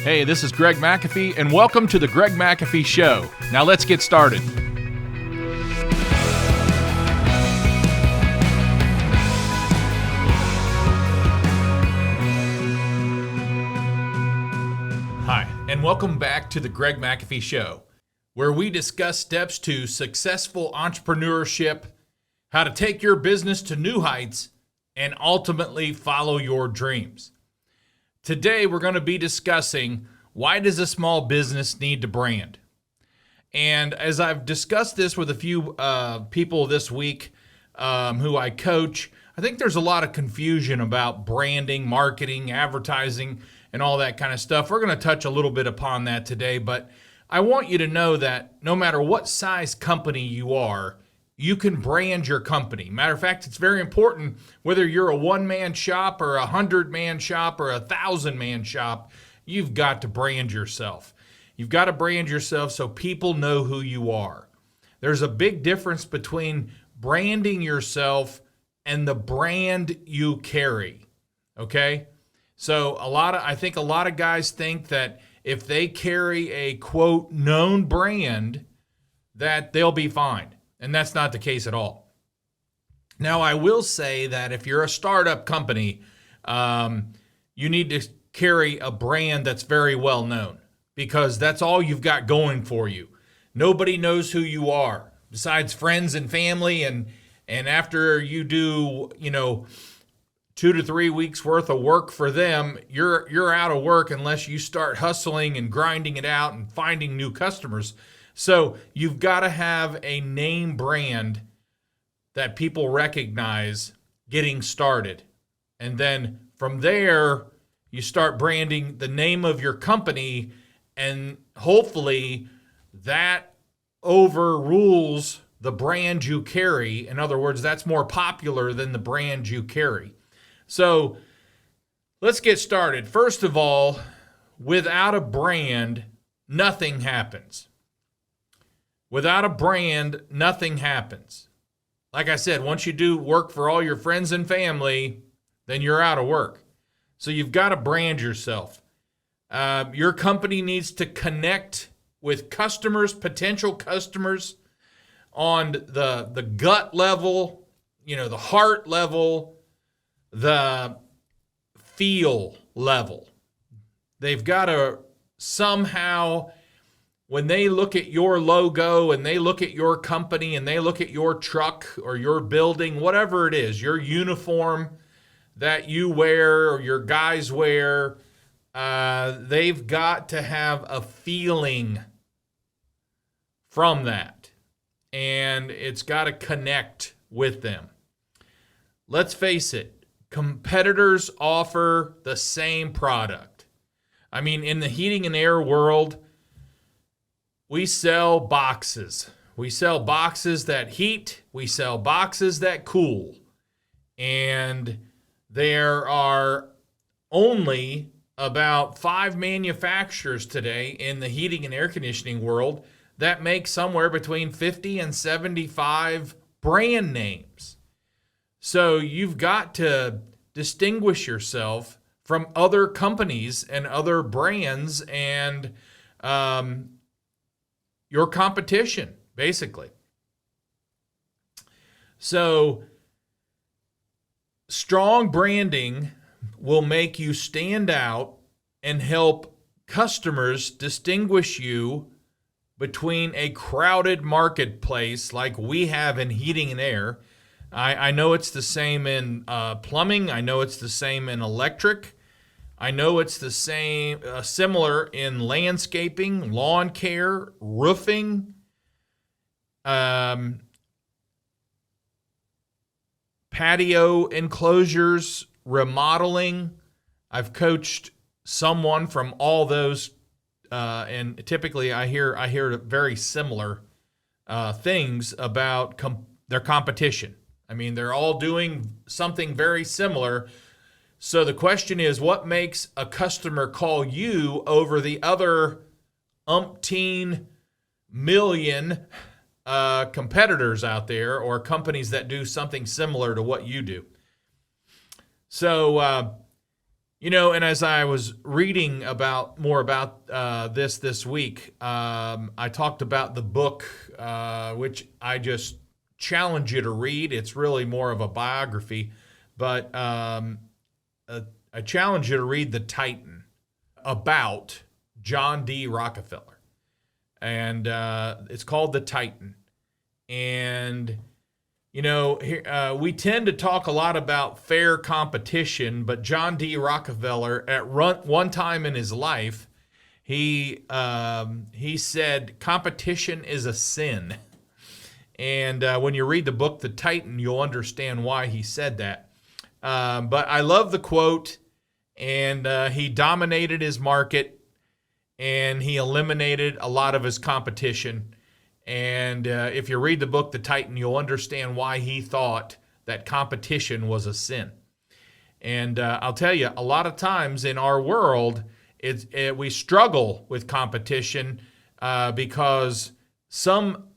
Hey, this is Greg McAfee, and welcome to the Greg McAfee Show. Now let's get started. Hi, and welcome back to the Greg McAfee Show, where we discuss steps to successful entrepreneurship, how to take your business to new heights, and ultimately follow your dreams. Today, we're going to be discussing why does a small business need to brand? And as I've discussed this with a few people this week who I coach, I think there's a lot of confusion about branding, marketing, advertising, and all that kind of stuff. We're going to touch a little bit upon that today, but I want you to know that no matter what size company you are, you can brand your company. Matter of fact, it's very important whether you're a one-man shop or a 100-man shop or a 1,000-man shop, you've got to brand yourself. You've got to brand yourself so people know who you are. There's a big difference between branding yourself and the brand you carry, okay? So I think a lot of guys think that if they carry a, quote, known brand, that they'll be fine. And that's not the case at all. Now, I will say that if you're a startup company, you need to carry a brand that's very well known because that's all you've got going for you. Nobody knows who you are besides friends and family. And after you do, 2 to 3 weeks worth of work for them, you're out of work unless you start hustling and grinding it out and finding new customers. So you've got to have a name brand that people recognize getting started. And then from there, you start branding the name of your company, and hopefully that overrules the brand you carry. In other words, that's more popular than the brand you carry. So let's get started. First of all, without a brand, nothing happens. Without a brand, nothing happens. Like I said, once you do work for all your friends and family, then you're out of work. So you've got to brand yourself. Your company needs to connect with customers, potential customers, on the gut level, the heart level, the feel level. They've got to somehow, when they look at your logo and they look at your company and they look at your truck or your building, whatever it is, your uniform that you wear or your guys wear, they've got to have a feeling from that. And it's got to connect with them. Let's face it, competitors offer the same product. I mean, in the heating and air world, we sell boxes. We sell boxes that heat. We sell boxes that cool. And there are only about 5 manufacturers today in the heating and air conditioning world that make somewhere between 50 and 75 brand names. So you've got to distinguish yourself from other companies and other brands and your competition, basically. So strong branding will make you stand out and help customers distinguish you between a crowded marketplace like we have in heating and air. I know it's the same in plumbing. I know it's the same in electric. I know it's the same, similar in landscaping, lawn care, roofing, patio enclosures, remodeling. I've coached someone from all those, and typically I hear very similar things about their competition. I mean, they're all doing something very similar. So the question is, what makes a customer call you over the other umpteen million competitors out there or companies that do something similar to what you do? So And as I was reading more about this week, I talked about the book, which I just challenge you to read. It's really more of a biography, but I challenge you to read The Titan about John D. Rockefeller. And it's called The Titan. And here, we tend to talk a lot about fair competition, but John D. Rockefeller, at one time in his life, he said competition is a sin. And when you read the book The Titan, you'll understand why he said that. But I love the quote, and he dominated his market, and he eliminated a lot of his competition. And if you read the book, The Titan, you'll understand why he thought that competition was a sin. And I'll tell you, a lot of times in our world, we struggle with competition because some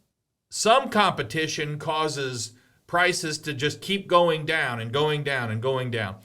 competition causes prices to just keep going down and going down and going down.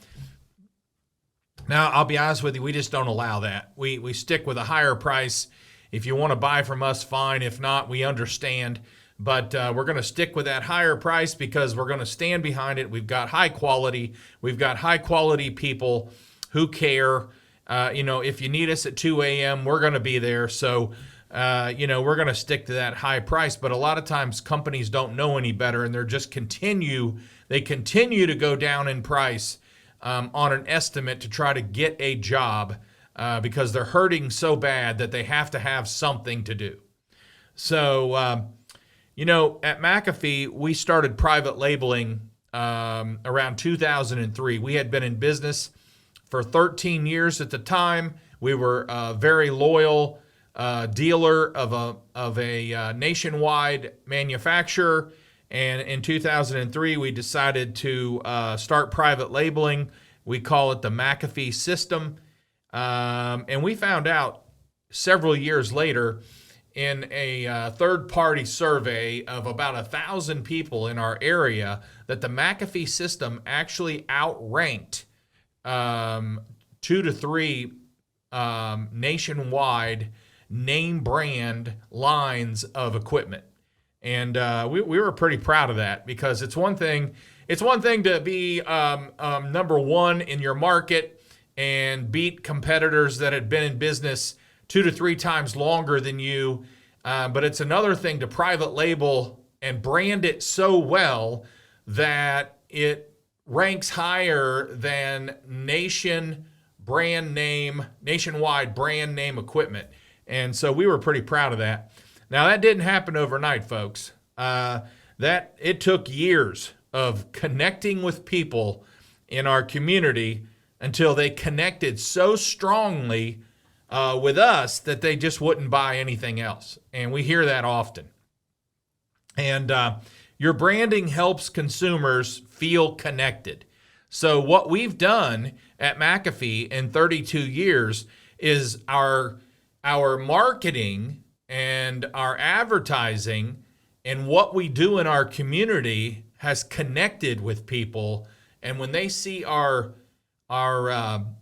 Now, I'll be honest with you, we just don't allow that. We stick with a higher price. If you want to buy from us, fine. If not, we understand. But we're going to stick with that higher price because we're going to stand behind it. We've got high quality. We've got high quality people who care. If you need us at 2 a.m., we're going to be there. So, we're going to stick to that high price. But a lot of times companies don't know any better, and they continue to go down in price on an estimate to try to get a job. Because they're hurting so bad that they have to have something to do. So, at McAfee, we started private labeling around 2003. We had been in business for 13 years at the time. We were a very loyal dealer of a nationwide manufacturer. And in 2003, we decided to start private labeling. We call it the McAfee system. And we found out several years later in a third-party survey of about 1,000 people in our area that the McAfee system actually outranked 2 to 3 nationwide name brand lines of equipment. And we were pretty proud of that because it's one thing to be number one in your market and beat competitors that had been in business 2 to 3 times longer than you. But it's another thing to private label and brand it so well that it ranks higher than nationwide brand name equipment. And so we were pretty proud of that. Now, that didn't happen overnight, folks. It took years of connecting with people in our community until they connected so strongly with us that they just wouldn't buy anything else. And we hear that often. And your branding helps consumers feel connected. So what we've done at McAfee in 32 years is our marketing and our advertising and what we do in our community has connected with people. And when they see our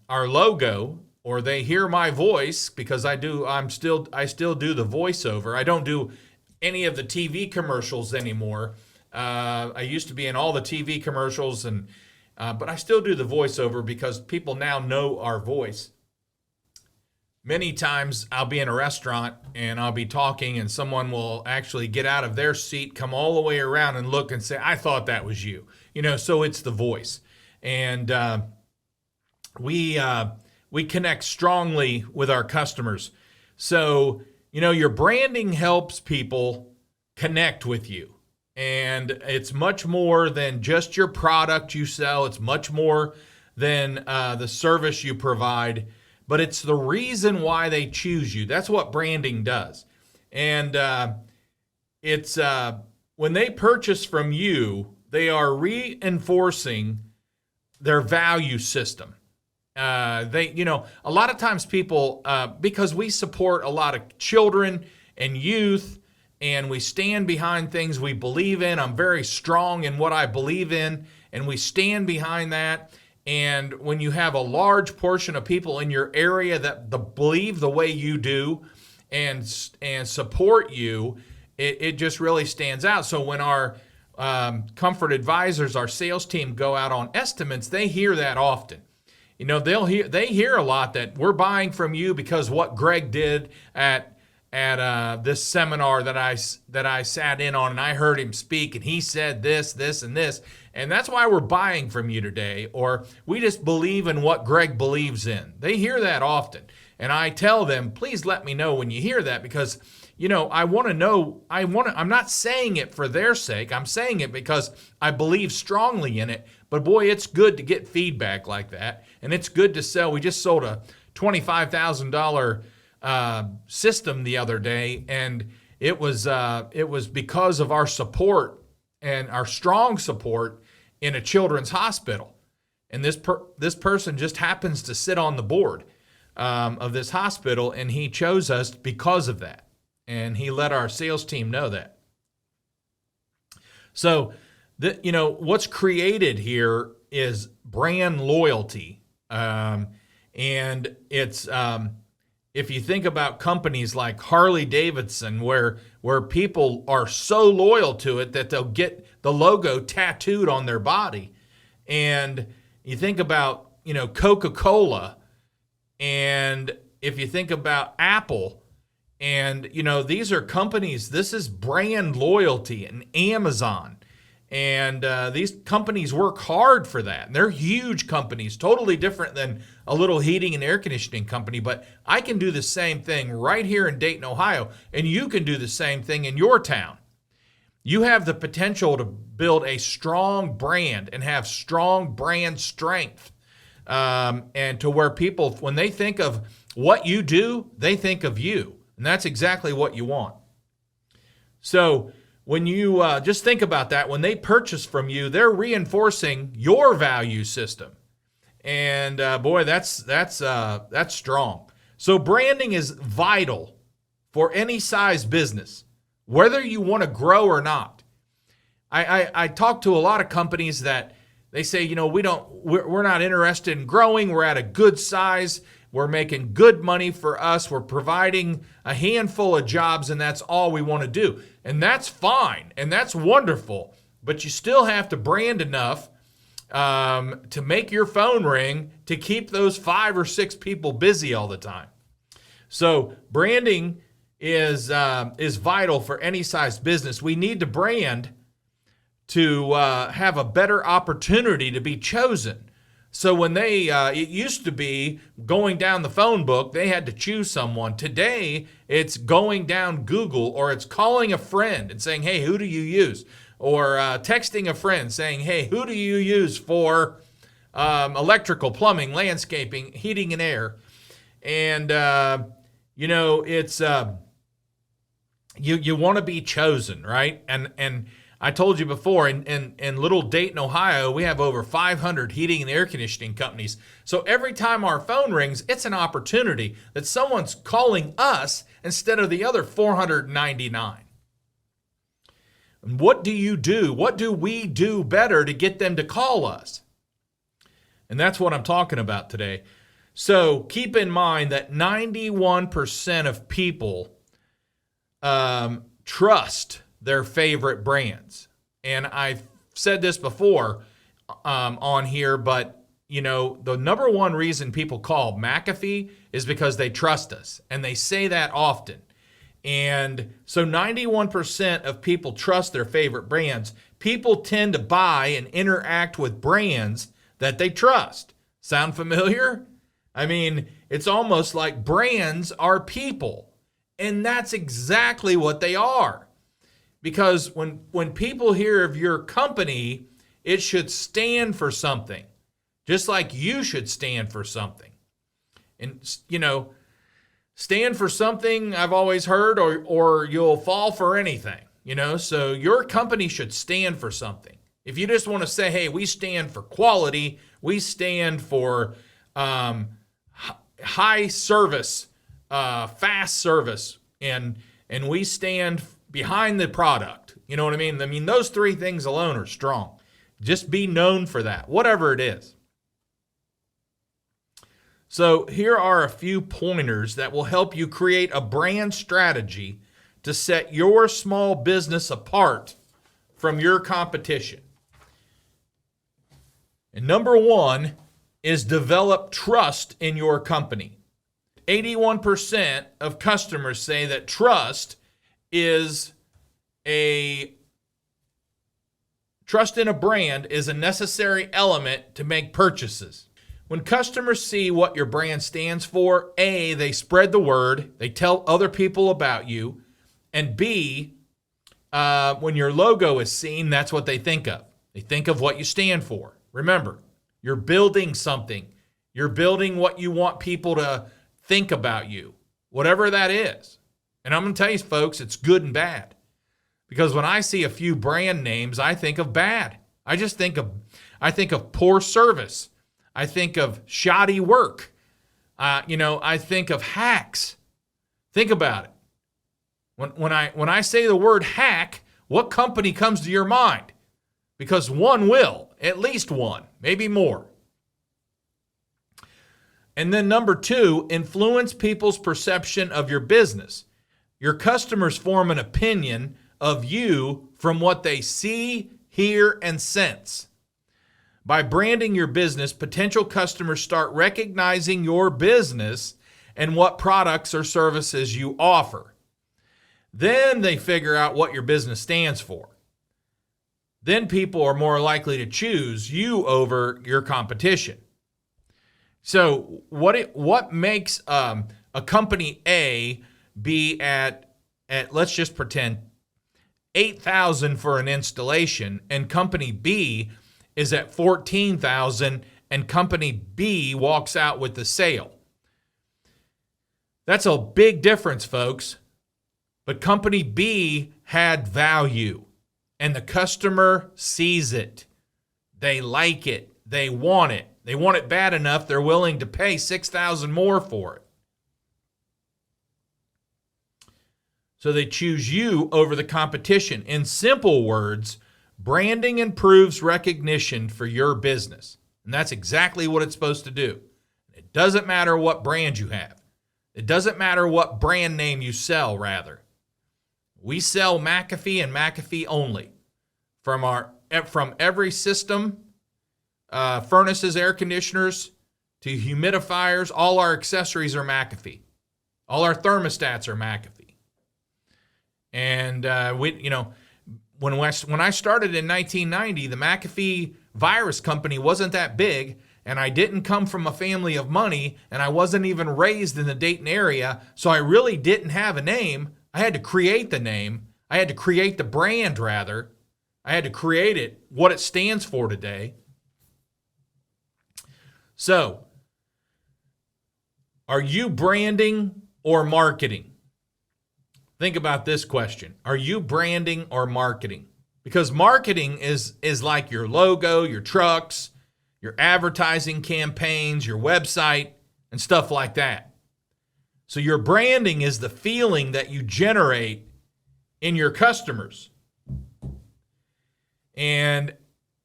logo, or they hear my voice, because I still do the voiceover. I don't do any of the TV commercials anymore. I used to be in all the TV commercials, but I still do the voiceover because people now know our voice. Many times I'll be in a restaurant and I'll be talking and someone will actually get out of their seat, come all the way around and look and say, I thought that was you. So it's the voice. And we connect strongly with our customers. So, your branding helps people connect with you. And it's much more than just your product you sell. It's much more than the service you provide. But it's the reason why they choose you. That's what branding does. And it's when they purchase from you, they are reinforcing their value system. A lot of times people, because we support a lot of children and youth, and we stand behind things we believe in. I'm very strong in what I believe in, and we stand behind that. And when you have a large portion of people in your area that believe the way you do and support you, it just really stands out. So when our comfort advisors, our sales team, go out on estimates, they hear that often. You know, they hear a lot that we're buying from you because what Greg did at this seminar that I sat in on, and I heard him speak, and he said this, and this, and that's why we're buying from you today. Or we just believe in what Greg believes in. They hear that often, and I tell them, please let me know when you hear that, because I want to know. I'm not saying it for their sake. I'm saying it because I believe strongly in it. But boy, it's good to get feedback like that, and it's good to sell. We just sold a $25,000 system the other day, and it was because of our support and our strong support in a children's hospital. And this person just happens to sit on the board of this hospital, and he chose us because of that. And he let our sales team know that. So, what's created here is brand loyalty. And it's, if you think about companies like Harley Davidson, where people are so loyal to it that they'll get the logo tattooed on their body. And you think about, Coca-Cola, and if you think about Apple, and, these are companies, this is brand loyalty, and Amazon. And these companies work hard for that. And they're huge companies, totally different than a little heating and air conditioning company. But I can do the same thing right here in Dayton, Ohio, and you can do the same thing in your town. You have the potential to build a strong brand and have strong brand strength. And to where people, when they think of what you do, they think of you. And that's exactly what you want. So when you just think about that, when they purchase from you, they're reinforcing your value system. And boy, that's strong. So branding is vital for any size business, whether you want to grow or not. I talk to a lot of companies that they say, we're not interested in growing. We're at a good size. We're making good money for us. We're providing a handful of jobs, and that's all we want to do. And that's fine, and that's wonderful. But you still have to brand enough to make your phone ring to keep those 5 or 6 people busy all the time. So branding is vital for any size business. We need to brand to have a better opportunity to be chosen. So when it used to be going down the phone book, they had to choose someone. Today, it's going down Google, or it's calling a friend and saying, hey, who do you use? Or texting a friend saying, hey, who do you use for electrical, plumbing, landscaping, heating and air? And, it's you want to be chosen, right? And I told you before, in little Dayton, Ohio, we have over 500 heating and air conditioning companies. So every time our phone rings, it's an opportunity that someone's calling us instead of the other 499. And what do you do? What do we do better to get them to call us? And that's what I'm talking about today. So keep in mind that 91% of people trust their favorite brands. And I've said this before on here, but the number one reason people call McAfee is because they trust us, and they say that often. And so 91% of people trust their favorite brands. People tend to buy and interact with brands that they trust. Sound familiar? I mean, it's almost like brands are people, and that's exactly what they are. Because when people hear of your company, it should stand for something, just like you should stand for something. And, stand for something, I've always heard, or you'll fall for anything, So your company should stand for something. If you just want to say, hey, we stand for quality, we stand for high service, fast service, and we stand behind the product. You know what I mean? I mean, those 3 things alone are strong. Just be known for that, whatever it is. So here are a few pointers that will help you create a brand strategy to set your small business apart from your competition. And number one is develop trust in your company. 81% of customers say that trust in a brand is a necessary element to make purchases. When customers see what your brand stands for, A, they spread the word, they tell other people about you, and B, when your logo is seen, that's what they think of. They think of what you stand for. Remember, you're building something. You're building what you want people to think about you, whatever that is. And I'm going to tell you, folks, it's good and bad. Because when I see a few brand names, I think of bad. I think of poor service. I think of shoddy work. I think of hacks. Think about it. When I say the word hack, what company comes to your mind? Because one will, at least one, maybe more. And then number two, influence people's perception of your business. Your customers form an opinion of you from what they see, hear, and sense. By branding your business, potential customers start recognizing your business and what products or services you offer. Then they figure out what your business stands for. Then people are more likely to choose you over your competition. So what makes a company A be at let's just pretend $8,000 for an installation, and company B is at $14,000, and company B walks out with the sale? That's a big difference, folks. But company B had value, and the customer sees it. They like it. They want it. They want it bad enough they're willing to pay $6,000 more for it. So they choose you over the competition. In simple words, branding improves recognition for your business. And that's exactly what it's supposed to do. It doesn't matter what brand you have. It doesn't matter what brand name you sell, rather. We sell McAfee and McAfee only. From every system, furnaces, air conditioners, to humidifiers, all our accessories are McAfee. All our thermostats are McAfee. And when I started in 1990, the McAfee virus company wasn't that big, and I didn't come from a family of money, and I wasn't even raised in the Dayton area, so I really didn't have a name. I had to create the name. I had to create the brand, rather. I had to create it, what it stands for today. So, are you branding or marketing? Think about this question. Are you branding or marketing? Because marketing is like your logo, your trucks, your advertising campaigns, your website, and stuff like that. So your branding is the feeling that you generate in your customers. And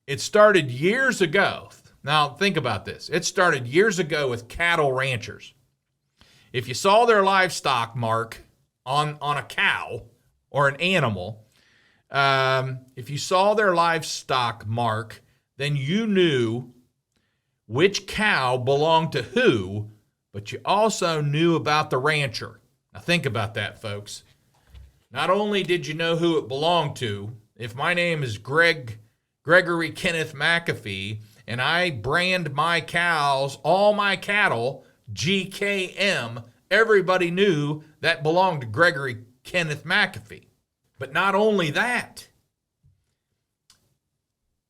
it started years ago. Now, think about this. It started years ago with cattle ranchers. If you saw their livestock mark on a cow or an animal, if you saw their livestock mark, then you knew which cow belonged to who, but you also knew about the rancher. Now, think about that, folks. Not only did you know who it belonged to, if my name is Gregory Kenneth McAfee, and I brand my cows, all my cattle, GKM, everybody knew that belonged to Gregory Kenneth McAfee. But not only that,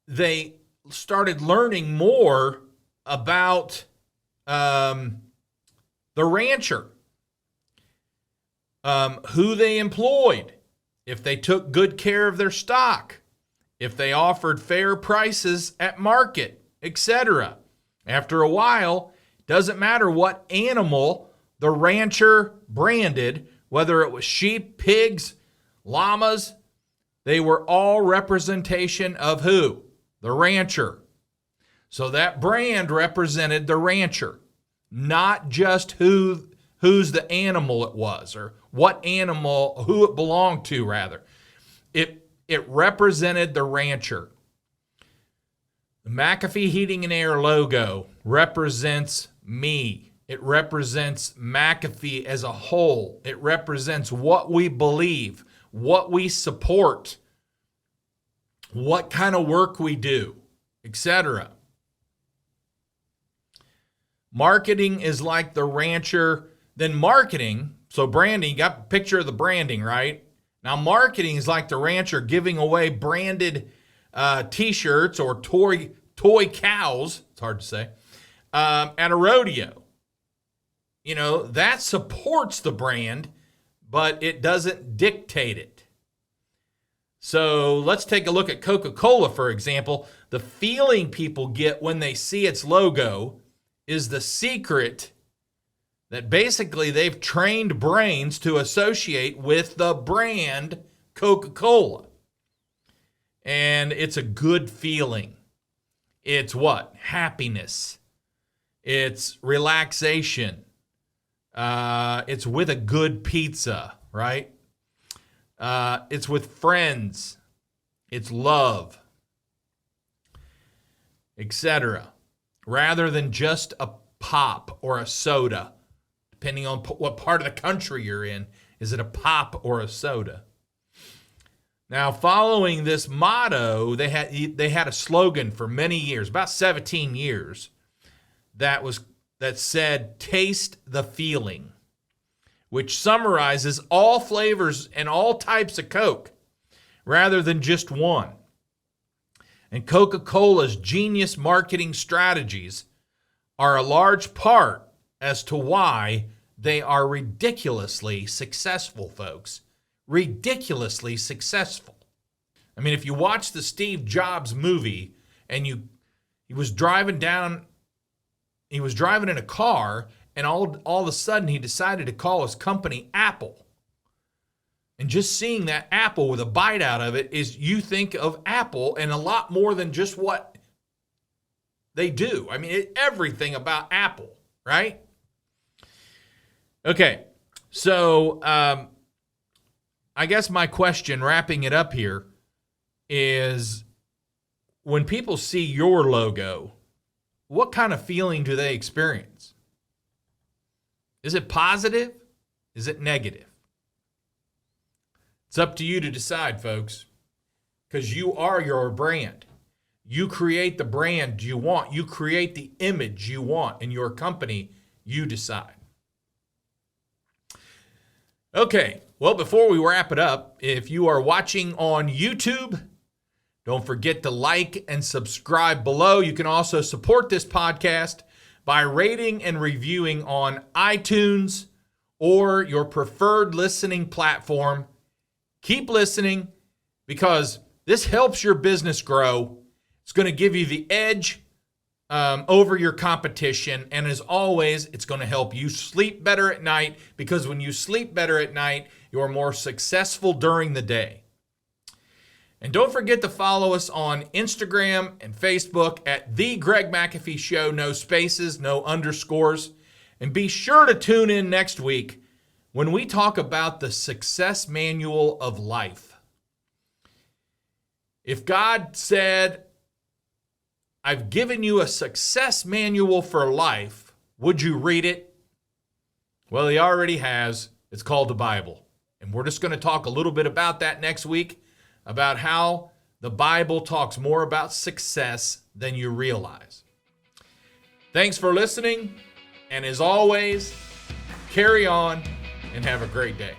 they started learning more about the rancher, who they employed, if they took good care of their stock, if they offered fair prices at market, etc. After a while, it doesn't matter what animal the rancher branded, whether it was sheep, pigs, llamas, they were all representation of who? The rancher. So that brand represented the rancher. not just who's the animal it was or what animal, who it belonged to, rather. It represented the rancher. The McAfee Heating and Air logo represents me. It represents McAfee as a whole. It represents what we believe, what we support, what kind of work we do, etc. Marketing is like the rancher. Then marketing, so branding, you got a picture of the branding, right? Now marketing is like the rancher giving away branded T-shirts or toy cows, it's hard to say, at a rodeo. You know, that supports the brand, but it doesn't dictate it. So let's take a look at Coca-Cola, for example. The feeling people get when they see its logo is the secret that basically they've trained brains to associate with the brand Coca-Cola. And it's a good feeling. It's what? Happiness. It's relaxation. It's with a good pizza, right? It's with friends. It's love, etc. Rather than just a pop or a soda, depending on what part of the country you're in. Is it a pop or a soda? Now, following this motto, they had a slogan for many years, about 17 years, that said, "Taste the feeling," which summarizes all flavors and all types of Coke, rather than just one. And Coca-Cola's genius marketing strategies are a large part as to why they are ridiculously successful, folks. Ridiculously successful. I mean, if you watch the Steve Jobs movie and he was driving in a car, and all of a sudden he decided to call his company Apple. And just seeing that apple with a bite out of it is, you think of Apple and a lot more than just what they do. I mean, everything about Apple, right? Okay, so I guess my question, wrapping it up here, is when people see your logo, what kind of feeling do they experience? Is it positive? Is it negative? It's up to you to decide, folks, because you are your brand. You create the brand you want. You create the image you want in your company. You decide. Okay, well, before we wrap it up, if you are watching on YouTube, don't forget to like and subscribe below. You can also support this podcast by rating and reviewing on iTunes or your preferred listening platform. Keep listening, because this helps your business grow. It's going to give you the edge over your competition. And as always, it's going to help you sleep better at night, because when you sleep better at night, you're more successful during the day. And don't forget to follow us on Instagram and Facebook at The Greg McAfee Show. No spaces, no underscores. And be sure to tune in next week when we talk about the success manual of life. If God said, "I've given you a success manual for life," would you read it? Well, he already has. It's called the Bible. And we're just going to talk a little bit about that next week, about how the Bible talks more about success than you realize. Thanks for listening. And as always, carry on and have a great day.